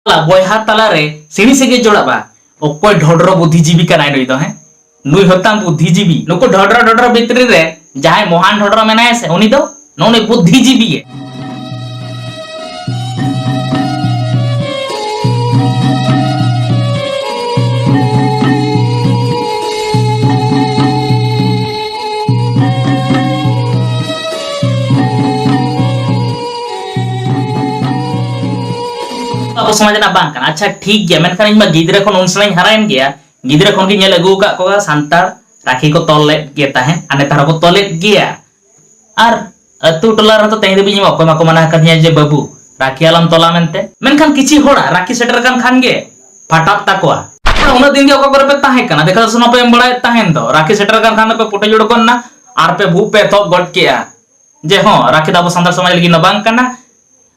बोहा तलारे सिणी सेगे जोड़ाबा ओकोय ढोडरो बुद्धिजीवी का नाइ दो है नुई होताम बुद्धिजीवी नुको ढोडरो ढोडरो भितरी रे जहां महान ढोडरो मेनाय से उनी दो नोने बुद्धिजीवी है। अब समाजना बांग कना अच्छा ठीक गया मेनखान इमा गिदरे खन उनसलाइन हरायन गया गिदरे खन के नेल अगु का को सांतार राखी को तोले गे ताहें आने तार को तोले गया आर अतु टोला रे तो तेहि देबी अकोय माको मना कदिया जे बाबू राखी आलम तोला मेनते मेनखान किछि होड़ा राखी सेटर कान खान गे फटाप ताकोआ उना दिन के ओको करे पे ताहें कना देखा सुनो पे बड़ाय ताहें दो राखी सेटर कान खान पे पुटे जोड़ कोन ना आर पे भू पे तो गट केया जे हो राखी दाबो सांतार समाज लगी न बांग कना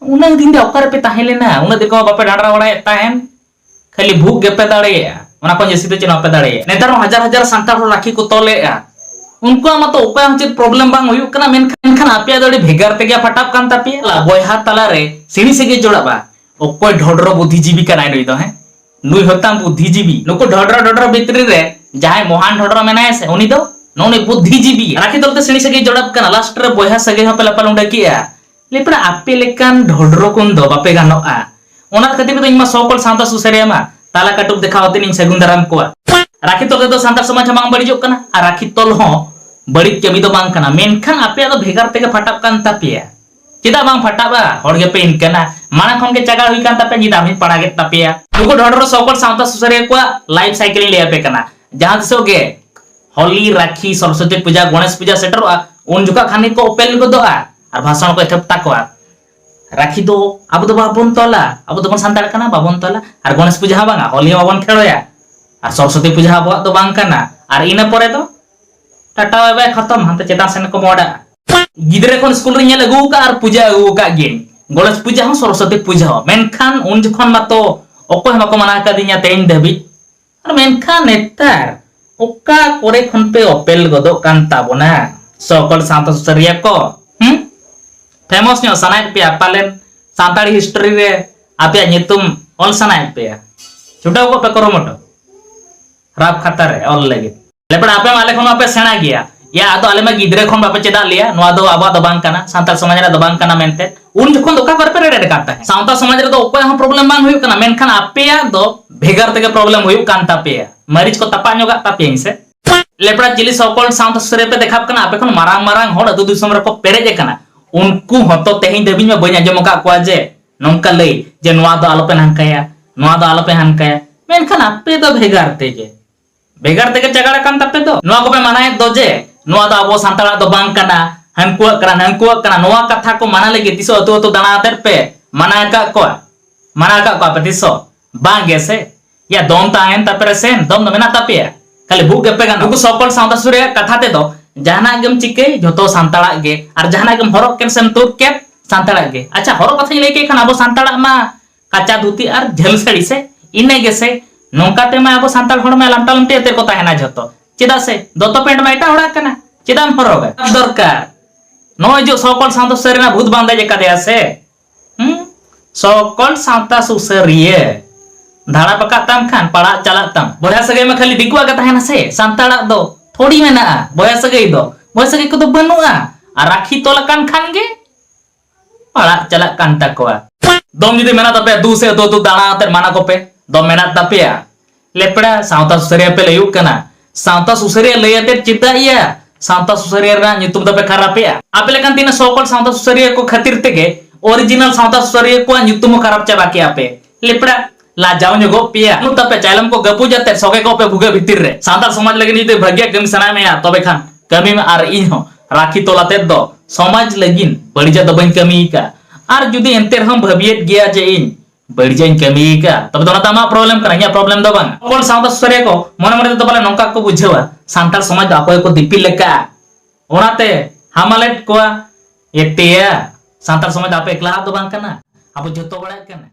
उना दिन दे ओकर पे ताहें लेना उना दिन को बापे डांडरा बड़ाय ताहें खाली भूख गेपे दाड़ेया उना को जेसी ते चना पे दाड़ेया नेतार हजार हजार सांतार राखी को तोलेया उनको मतो उपाय हचित प्रॉब्लम बांग हुयु कना मेनखान आपिया दड़ी भेगार ते गया फटाप कान तापिया बोहा तला रे सिणी सेगे जोड़ाबा ओकोय ढोडरो बुद्धिजीवी का नाइ दो है नुई होताम बुद्धिजीवी नुको ढोडरो ढोडरो भितरी रे जहां महान ढोडरो मेनाय से उनी दो नोने बुद्धिजीवी राखी तोलते सिणी सेगे जोड़ाब कना लास्ट रे बोहा सगे ह पेला पल उंडे किया लेपड़ा आपे लेकान ढोडरो कोन दो बापे गानोआ ओना खातिर तो इमा सोकल सांता सुसरिया मा ताला काटुक देखावते नि सेगुन दाराम कोआ राखी तोल दो सांतार समाज मांग बड़ी जोक कना आ राखी तोल हो बड़ी कमी तो मांग कना मेनखान आपे दो भेगार तेगे फटाप कान तापिया चिदा मांग फटाबा होड़ गे पे इनकना माना खन के जगह हुई कान तापे जिदा हम पड़ा गे तापिया नुको ढोडरो सोकल सांता सुसरिया कोआ लाइफ साइकिल ले आपे कना जहां सोगे होली राखी सरस्वती पूजा गणेश पूजा सेटरवा उन जुका खानी को ओपेल को दोआ और भाषण को एथप ताकोआ राखी दो अब तो बाबन तोला अब तो सांतार कना बाबन तोला और गणेश पूजा बांगा होली बाबन खेलोया और सरस्वती पूजा अब तो बांग कना और इना परे तो टाटा बाय बाय खत्म हम चेता सेन को मोड़ा गिदरे कोन स्कूल रे नेल अगु का और पूजा अगु का गे गणेश पूजा हो सरस्वती पूजा हो मेनखान उन जखन मातो ओको हमको मना का दिया तेन देबी और मेनखान नेतार ओका कोरे खन पे ओपेल गदो कान ताबोना सकल सांता सुसरिया को फेमस नो सनाय पे पालेन सांताड़ी हिस्ट्री रे आपे नितुम ऑल सनाय पे छुटा को पे करो मटो राब खाता रे ऑल लगे लेपड़ आपे माले खन आपे सेना गया या आदो आले मा गिदरे खन बापे चेदा लिया नोआ दो आबा दो बांग कना सांतार समाज रे दो बांग कना मेनते उन जखन दोका कर पे रे काता है सांतार समाज रे दो ओपय हम प्रॉब्लम बांग हुई कना मेनखान आपे दो भेगार तके प्रॉब्लम हुई कान तापे मरीज को तपा नोगा तापे से लेपड़ा चिली सकल सांता सुसरे पे देखाब कना आपे खन मारांग मारांग होड़ दु दिसम रे को पेरेजे कना उनको हतो तेहिं देबी में बई आजम का को जे नंका लई जे नोआ दो आलोपे हनकाया नोआ दो आलोपे हनकाया मेनखान आपे दो भेगार तेगे चगाड़ा कान तापे दो नोआ को पे मानाय दो जे नोआ दो अबो सांताड़ा दो बांग कना हनकुआ कना नोआ कथा को माना लगे तिसो अतो अतो दाना आतर पे माना का पे तिसो बांग गेसे या दोम ताहेन तापरे सेन दोम न मेना तापिया खाली भूख गपे गान नुको सकल सांता सुरे कथा ते दो जहाना गम चिके जतो सांताड़ा गे और जहाना गम हरो केन सेम तुर के सांताड़ा गे अच्छा हरो कथा लेके खान अबो सांताड़ा मा काचा धुती और झेल सड़ी से इने गे से नोंकाते मा अबो सांताड़ हड़ में लामटा लमटे ते को ताहेना जतो चिदा से दोतो पेंट में एटा हड़ा कना चिदाम हरोगा दरकार नय जो सकल सांता सुसरिया भूत बांधे जे कदे से सकल सांता सुसरिया धाड़ा पका तम खान पड़ा चला तम बोया सगे में खाली दिकुआ का ताहेना से सांताड़ा दो थोड़ी मेना बोया सगे को तो बनुआ और राखी तोला कान खान गे पड़ा चला कान तकवा दम जुदी मेना तपे दू से दो दाना आतर माना को पे दम मेना तपेया लेपड़ा सांता सुसरिया पे लयु कना सांता सुसरिया लयते चिता या सांता सुसरिया रा नितुम तपे खरापिया आपे लेकान तीन सकल सांता सुसरिया को खातिर तेगे ओरिजिनल सांता सुसरिया को नितुम खराब चाबा के आपे लेपड़ा ला जाओ गो पिया नु तपे चाइलम को गपु जाते सगे को पे भुगे भीतर रे सांतार समाज लगे नी भाग्य कमी सना में तबे खान कमी में आर इन हो राखी तोलाते दो समाज लगिन बड़ीजा दो बन कमी का आर जुदी एंते हम भबियत गया जे इन बड़ीजा कमी का तब दोना तमा प्रॉब्लम करा या प्रॉब्लम दो बांग कोन सांता सुसरिया को मन मन तो बोले नोका को बुझेवा सांतार समाज अकोय को दिपिल लेका ओनाते हामालेट को एतेया सांतार समाज आपे एकला दो बांग कना अब जतो बड़ा कना